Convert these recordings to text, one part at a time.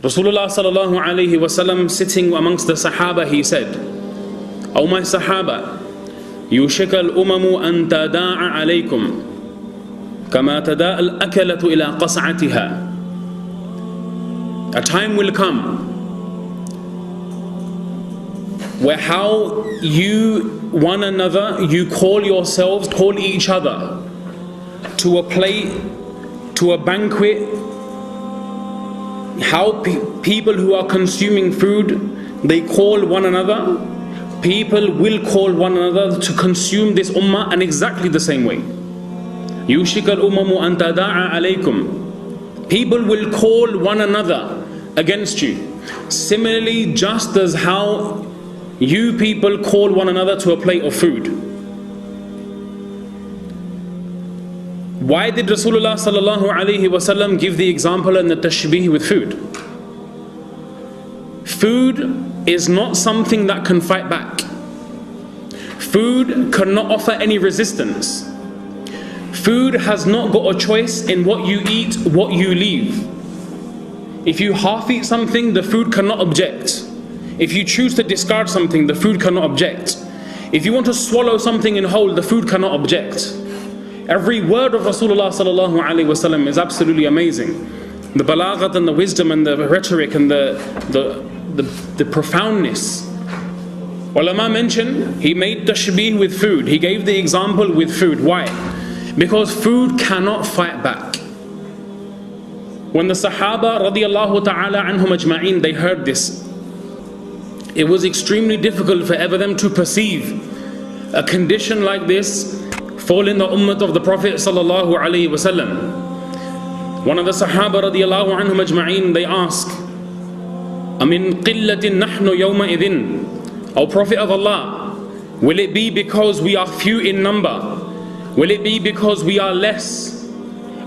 Rasulullah sallallahu alayhi wasallam, sitting amongst the Sahaba, he said, "O my Sahaba, yushika al-umamu an tada'a alaykum kama tada'a al-akalatu ila qas'atiha." A time will come where how you one another, you call yourselves, call each other to a plate, to a banquet. How people who are consuming food, they call one another. People will call one another to consume this ummah in exactly the same way. يُوشِكَ الْأُمَمُ أَن تَدَاعَ عَلَيْكُمْ. People will call one another against you. Similarly, just as how you people call one another to a plate of food. Why did Rasulullah sallallahu alaihi wasallam give the example and the tashbih with food? Food is not something that can fight back. Food cannot offer any resistance. Food has not got a choice in what you eat, what you leave. If you half eat something, the food cannot object. If you choose to discard something, the food cannot object. If you want to swallow something in whole, the food cannot object. Every word of Rasulullah sallallahu alaihi wasallam is absolutely amazing. The balaghat and the wisdom and the rhetoric and the profoundness. Ulama mention he made tashbih with food. He gave the example with food. Why? Because food cannot fight back. When the Sahaba radiyallahu ta'ala anhum ajma'in, they heard this, it was extremely difficult for ever them to perceive a condition like this fall in the ummah of the Prophet sallallahu alaihi wasallam. One of the Sahaba radiyallahu anhum ajma'in, they ask, "Amin qillatin nahnu yawma idhin?" O Prophet of Allah, will it be because we are few in number? Will it be because we are less?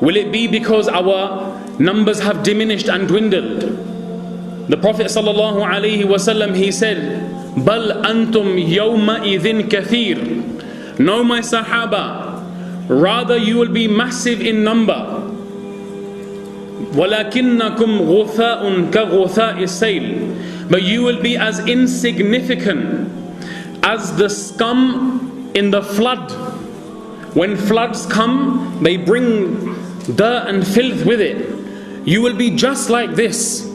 Will it be because our numbers have diminished and dwindled? The Prophet sallallahu alaihi wasallam, he said, "Bal antum yawma idhin kathir." No, my Sahaba, rather you will be massive in number. وَلَكِنَّكُمْ غُثَاءٌ كَغُثَاءِ السَّيْلِ. But you will be as insignificant as the scum in the flood. When floods come, they bring dirt and filth with it. You will be just like this.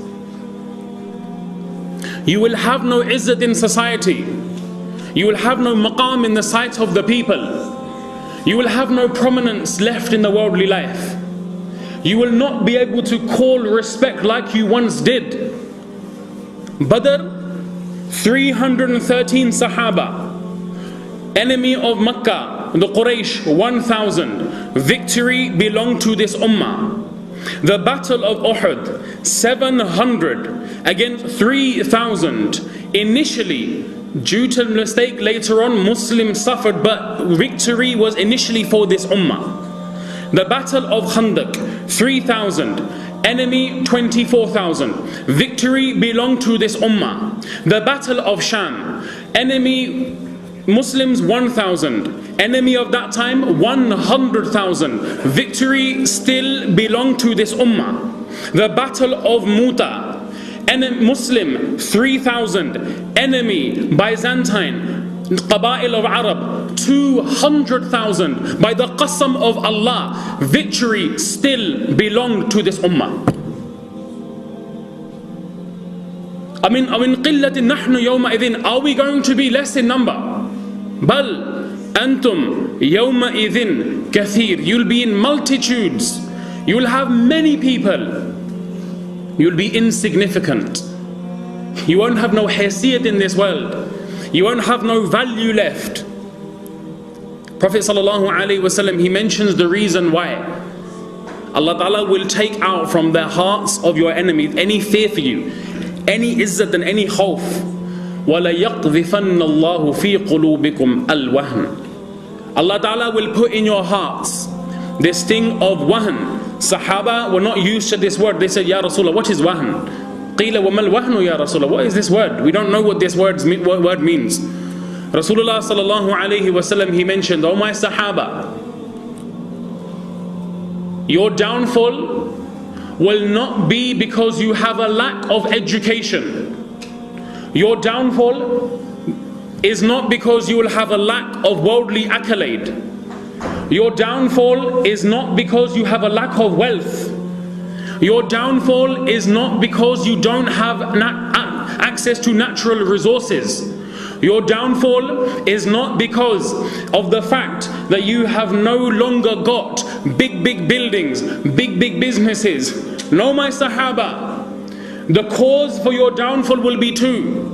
You will have no izzat in society. You will have no maqam in the sight of the people. You will have no prominence left in the worldly life. You will not be able to call respect like you once did. Badr, 313 Sahaba. Enemy of Makkah, the Quraysh, 1,000. Victory belonged to this ummah. The battle of Uhud, 700 against 3,000. Initially, due to mistake, later on Muslims suffered, but victory was initially for this ummah. The battle of Khandaq, 3,000. Enemy 24,000. Victory belonged to this ummah. The battle of Sham, enemy Muslims 1,000. Enemy of that time 100,000. Victory still belonged to this ummah. The battle of Muta, Muslim 3,000. Enemy Byzantine Qaba'il of Arab 200,000. By the qasam of Allah, victory still belonged to this ummah. Amin qillatin nahnu yawma idhin. Are we going to be less in number? Bal antum yawma idhin kathir. You'll be in multitudes. You'll have many people. You'll be insignificant. You won't have no haysiyat in this world. You won't have no value left. Prophet sallallahu alaihi wasallam, he mentions the reason why. Allah Ta'ala will take out from the hearts of your enemies any fear for you, any izzat and any khawf. وَلَيَقْذِفَنَّ اللَّهُ فِي قُلُوبِكُمْ الْوَهْنَ. Allah Ta'ala will put in your hearts this thing of wahn. Sahaba were not used to this word. They said, Ya Rasulullah, what is wahn? قِيلَ وَمَا الْوَهْنُ ya Rasulullah. What is this word? We don't know what this word means. Rasulullah sallallahu alayhi wasallam, he mentioned, "O my Sahaba, your downfall will not be because you have a lack of education. Your downfall is not because you will have a lack of worldly accolade. Your downfall is not because you have a lack of wealth. Your downfall is not because you don't have access to natural resources. Your downfall is not because of the fact that you have no longer got big buildings, big businesses. No, my Sahaba, the cause for your downfall will be two.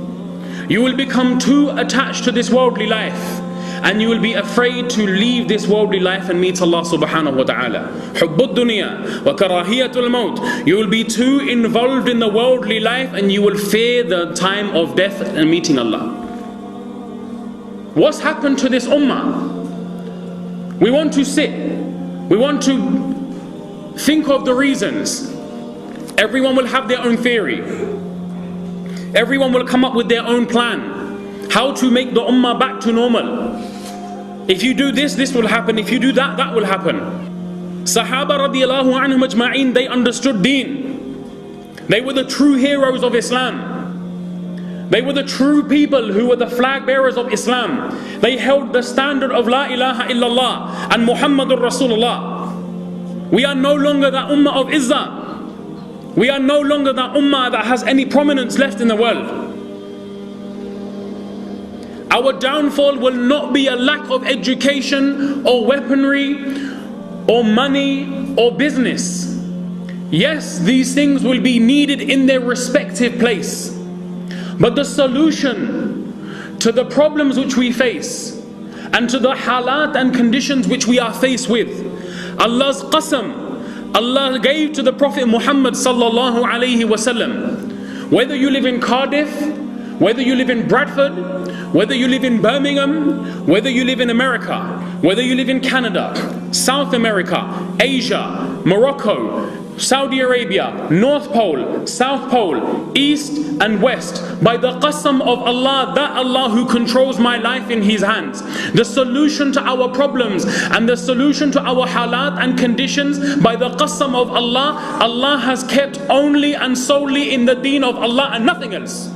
You will become too attached to this worldly life, and you will be afraid to leave this worldly life and meet Allah subhanahu wa ta'ala. Hubbud dunya wa karahiyatul maut. You will be too involved in the worldly life, and you will fear the time of death and meeting Allah. What's happened to this ummah? We want to sit, we want to think of the reasons. Everyone will have their own theory. Everyone will come up with their own plan. How to make the ummah back to normal. If you do this, this will happen. If you do that, that will happen. Sahaba radiallahu anhum ajma'in, they understood deen. They were the true heroes of Islam. They were the true people who were the flag bearers of Islam. They held the standard of La ilaha illallah and Muhammadur Rasulullah. We are no longer that ummah of izzah. We are no longer that ummah that has any prominence left in the world. Our downfall will not be a lack of education or weaponry or money or business. Yes, these things will be needed in their respective place. But the solution to the problems which we face and to the halat and conditions which we are faced with, Allah's qasam, Allah gave to the Prophet Muhammad sallallahu alaihi wasallam. Whether you live in Cardiff, whether you live in Bradford, whether you live in Birmingham, whether you live in America, whether you live in Canada, South America, Asia, Morocco, Saudi Arabia, North Pole, South Pole, East and West, by the qasam of Allah, that Allah who controls my life in His hands, the solution to our problems and the solution to our halat and conditions, by the qasam of Allah, Allah has kept only and solely in the deen of Allah and nothing else.